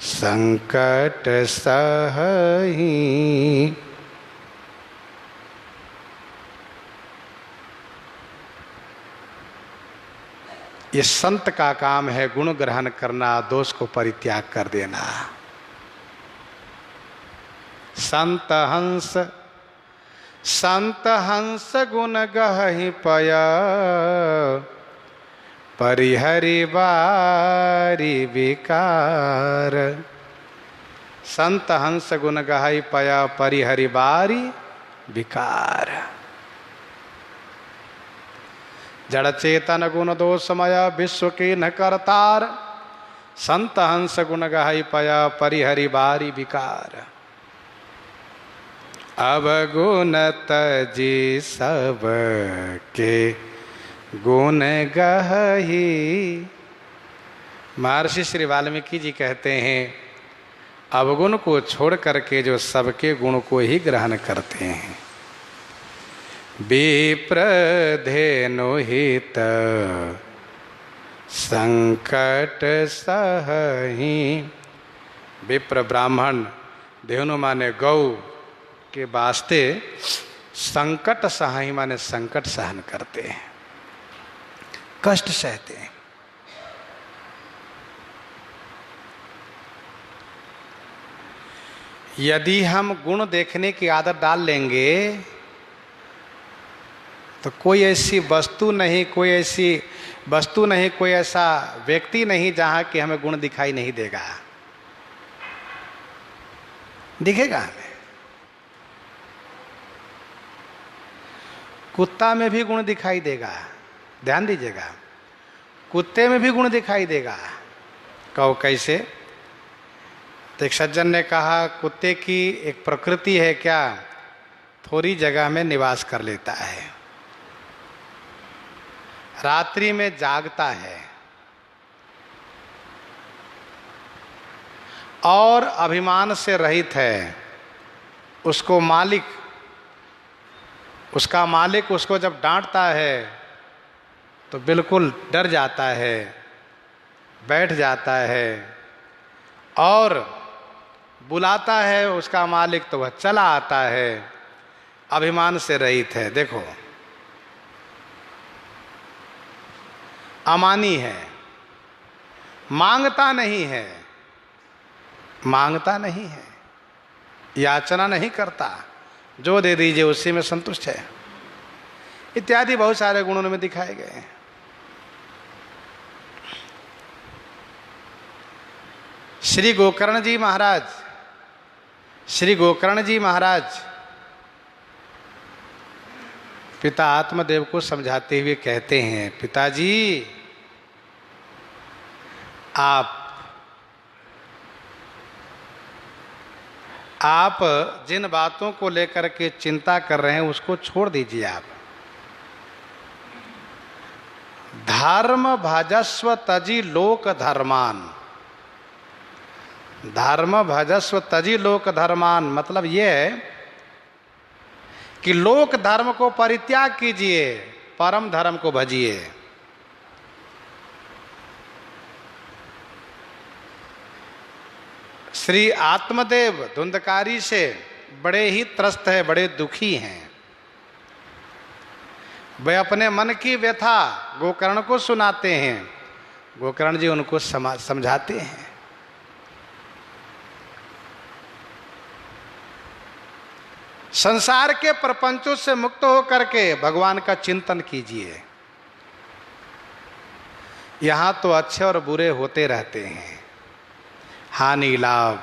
संकट सहहि। ये संत का काम है गुण ग्रहण करना, दोष को परित्याग कर देना। संत हंस गुण गहि पया परिहरि बारी विकार। संत हंस गुण गहि पया परिहरि बारी विकार। जड़ चेतन गुण दोषमय विश्व के न करतार। संत हंस गुण गहि पया परिहरि बारी विकार। अब गुण तजी सब के गुण गहहि। महर्षि श्री वाल्मीकि जी कहते हैं, अवगुण को छोड़ करके जो सबके गुण को ही ग्रहण करते हैं। विप्र धेनु हित संकट सहहि। विप्र ब्राह्मण, धेनु माने गौ के वास्ते, संकट सहाय माने संकट सहन करते हैं, कष्ट सहते हैं। यदि हम गुण देखने की आदत डाल लेंगे तो कोई ऐसी वस्तु नहीं, कोई ऐसा व्यक्ति नहीं जहां कि हमें गुण दिखाई नहीं देगा। दिखेगा हमें। कुत्ता में भी गुण दिखाई देगा, ध्यान दीजिएगा, कुत्ते में भी गुण दिखाई देगा। कहो कैसे? तो एक सज्जन ने कहा, कुत्ते की एक प्रकृति है क्या, थोड़ी जगह में निवास कर लेता है, रात्रि में जागता है और अभिमान से रहित है, उसको मालिक, उसका मालिक उसको जब डांटता है तो बिल्कुल डर जाता है, बैठ जाता है, और बुलाता है उसका मालिक तो वह चला आता है। अभिमान से रहित है। देखो, अमानी है, मांगता नहीं है, मांगता नहीं है, याचना नहीं करता, जो दे दीजिए उसी में संतुष्ट है, इत्यादि बहुत सारे गुणों में दिखाए गए हैं। श्री गोकर्ण जी महाराज, श्री गोकर्ण जी महाराज पिता आत्मदेव को समझाते हुए कहते हैं, पिताजी आप जिन बातों को लेकर के चिंता कर रहे हैं उसको छोड़ दीजिए। आप धर्म भजस्व तजी लोक धर्मान, धर्म भजस्व तजी लोक धर्मान मतलब यह है कि लोक धर्म को परित्याग कीजिए, परम धर्म को भजिए। श्री आत्मदेव धुंधकारी से बड़े ही त्रस्त है, बड़े दुखी हैं। वे अपने मन की व्यथा गोकर्ण को सुनाते हैं, गोकर्ण जी उनको समझाते हैं। संसार के प्रपंचों से मुक्त होकर के भगवान का चिंतन कीजिए। यहां तो अच्छे और बुरे होते रहते हैं, हानि लाभ,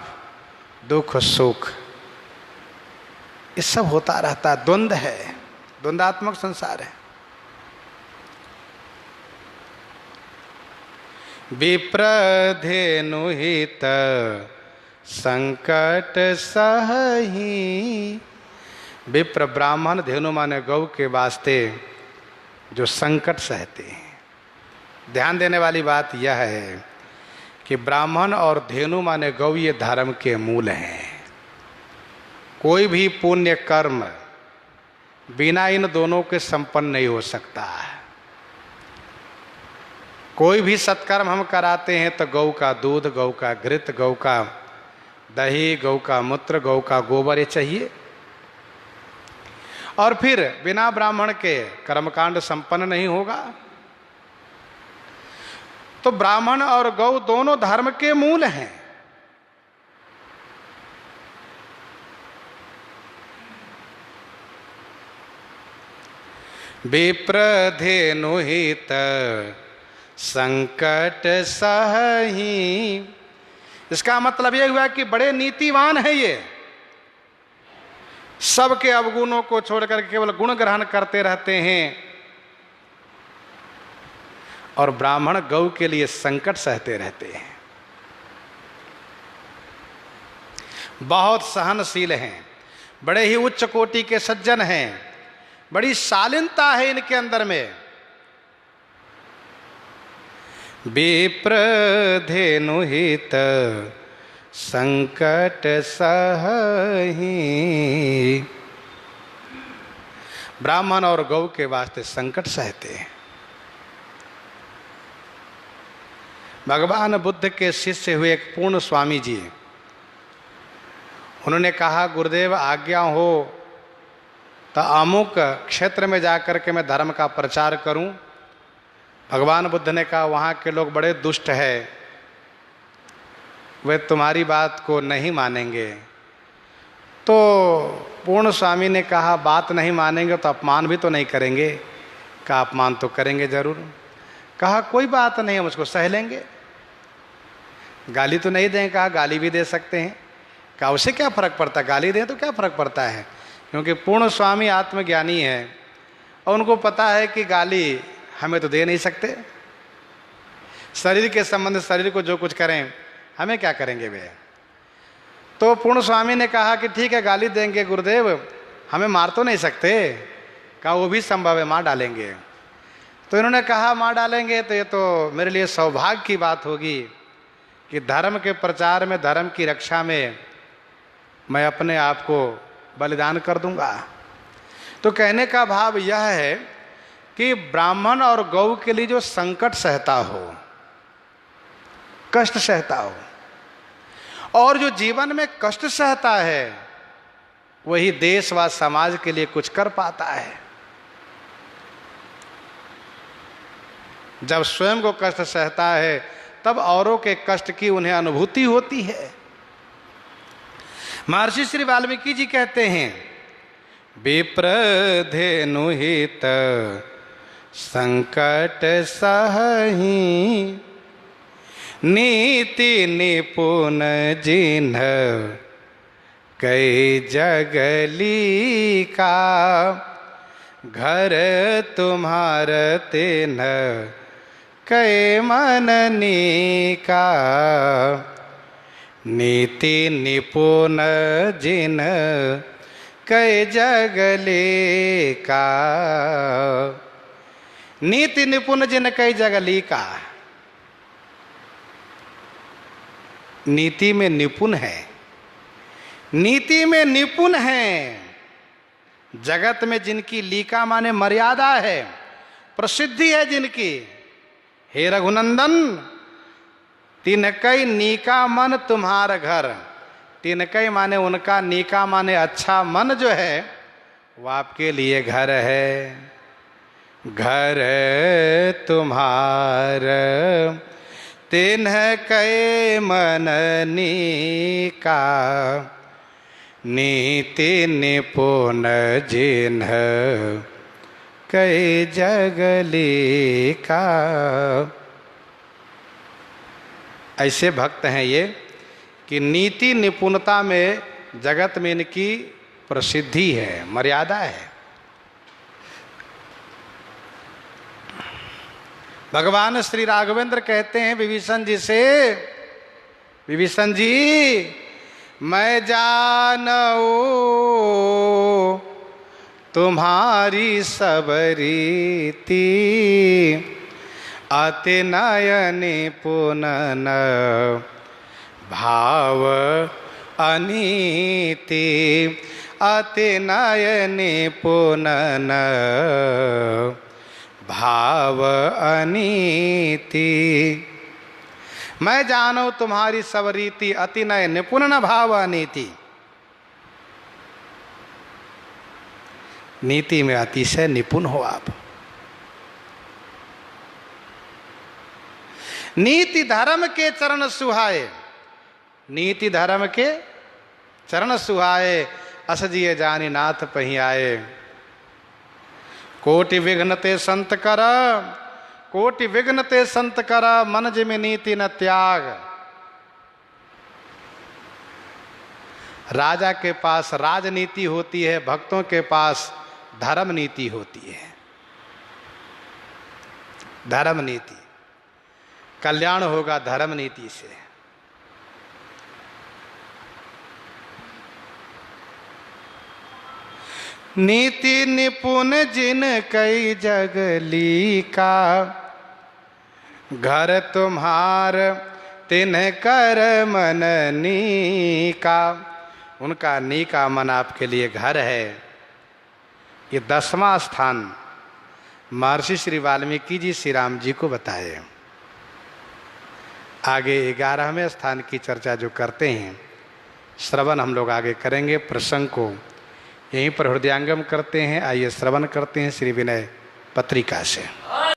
दुख सुख, ये सब होता रहता है। द्वंद्व है, द्वंद्वात्मक संसार है। विप्रधेनुहित संकट सहही, विप्र ब्राह्मण धेनु माने गौ के वास्ते जो संकट सहते हैं। ध्यान देने वाली बात यह है कि ब्राह्मण और धेनु माने गौ ये धर्म के मूल हैं। कोई भी पुण्य कर्म बिना इन दोनों के संपन्न नहीं हो सकता है। कोई भी सत्कर्म हम कराते हैं तो गौ का दूध, गौ का घृत, गौ का दही, गौ का मूत्र, गौ का गोबर ये चाहिए। और फिर बिना ब्राह्मण के कर्मकांड संपन्न नहीं होगा। तो ब्राह्मण और गौ दोनों धर्म के मूल हैं। विप्रधेनुहित संकट सहही, इसका मतलब यह हुआ कि बड़े नीतिवान है ये, सबके अवगुणों को छोड़कर केवल गुण ग्रहण करते रहते हैं। और ब्राह्मण गौ के लिए संकट सहते रहते हैं। बहुत सहनशील हैं, बड़े ही उच्च कोटि के सज्जन हैं, बड़ी शालीनता है इनके अंदर में। विप्रधेनुहित संकट सहही, ब्राह्मण और गौ के वास्ते संकट सहते हैं। भगवान बुद्ध के शिष्य हुए एक पूर्ण स्वामी जी, उन्होंने कहा गुरुदेव आज्ञा हो तो अमुक क्षेत्र में जाकर के मैं धर्म का प्रचार करूं। भगवान बुद्ध ने कहा वहाँ के लोग बड़े दुष्ट हैं, वे तुम्हारी बात को नहीं मानेंगे। तो पूर्ण स्वामी ने कहा बात नहीं मानेंगे तो अपमान भी तो नहीं करेंगे? कहा अपमान तो करेंगे जरूर। कहा कोई बात नहीं, हम उसको सह लेंगे, गाली तो नहीं दें। कहा गाली भी दे सकते हैं। कहा उसे क्या फर्क पड़ता, गाली दें तो क्या फर्क पड़ता है, क्योंकि पूर्ण स्वामी आत्मज्ञानी है और उनको पता है कि गाली हमें तो दे नहीं सकते। शरीर के संबंध, शरीर को जो कुछ करें हमें क्या करेंगे वे। तो पूर्ण स्वामी ने कहा कि ठीक है गाली देंगे गुरुदेव, हमें मार तो नहीं सकते। कहा वो भी संभव है, मार डालेंगे। तो इन्होंने कहा मार डालेंगे तो ये तो मेरे लिए सौभाग्य की बात होगी कि धर्म के प्रचार में, धर्म की रक्षा में मैं अपने आप को बलिदान कर दूंगा। तो कहने का भाव यह है कि ब्राह्मण और गौ के लिए जो संकट सहता हो, कष्ट सहता हो, और जो जीवन में कष्ट सहता है, वही देश व समाज के लिए कुछ कर पाता है। जब स्वयं को कष्ट सहता है तब औरों के कष्ट की उन्हें अनुभूति होती है। महर्षि श्री वाल्मीकि जी कहते हैं, विप्रधेनु हित संकट सहहि, नीति निपुण जिन्ह कई जगली का, घर तुम्हार तिन्ह कई मननी का, नीति निपुण जिन्ह कई जगली का। नीति निपुण जिन कई जगली का, नीति में निपुण है, नीति में निपुण है। जगत में जिनकी लीका माने मर्यादा है, प्रसिद्धि है जिनकी, हे रघुनंदन तिनकई नीका मन तुम्हारा घर। तिनकई माने उनका, नीका माने अच्छा मन जो है वो आपके लिए घर है। घर तुम्हार तिन्ह कई मननी का, नीति निपुण जिन्ह कई जगली का। ऐसे भक्त हैं ये कि नीति निपुणता में जगत में इनकी प्रसिद्धि है, मर्यादा है। भगवान श्री राघवेंद्र कहते हैं विभीषण जी से, विभीषण जी मैं जानू तुम्हारी सब रीति, अति नयनि पुनन भाव अनीति, अति नयनि पुनन भाव अनीति। मैं जानू तुम्हारी सब रीति, अति नय निपुण न भाव अनीति। नीति में अतिशय निपुण हो आप। नीति धर्म के चरण सुहाए, नीति धर्म के चरण सुहाए, अस जिय जानि नाथ पही आए। कोटि विघ्न ते संत कर, कोटि विघ्न ते संत कर, मन जिमि नीति न त्याग। राजा के पास राजनीति होती है, भक्तों के पास धर्म नीति होती है। धर्म नीति, कल्याण होगा धर्म नीति से। नीति निपुण जिन कई जगली का, घर तुम्हार तिन्ह कर मननी का। उनका नी का मन आपके लिए घर है। ये 10वां स्थान महर्षि श्री वाल्मीकि जी श्री राम जी को बताए। आगे 11वें स्थान की चर्चा जो करते हैं, श्रवण हम लोग आगे करेंगे। प्रसंग को यहीं पर हृदयांगम करते हैं। आइए श्रवण करते हैं श्री विनय पत्रिका से।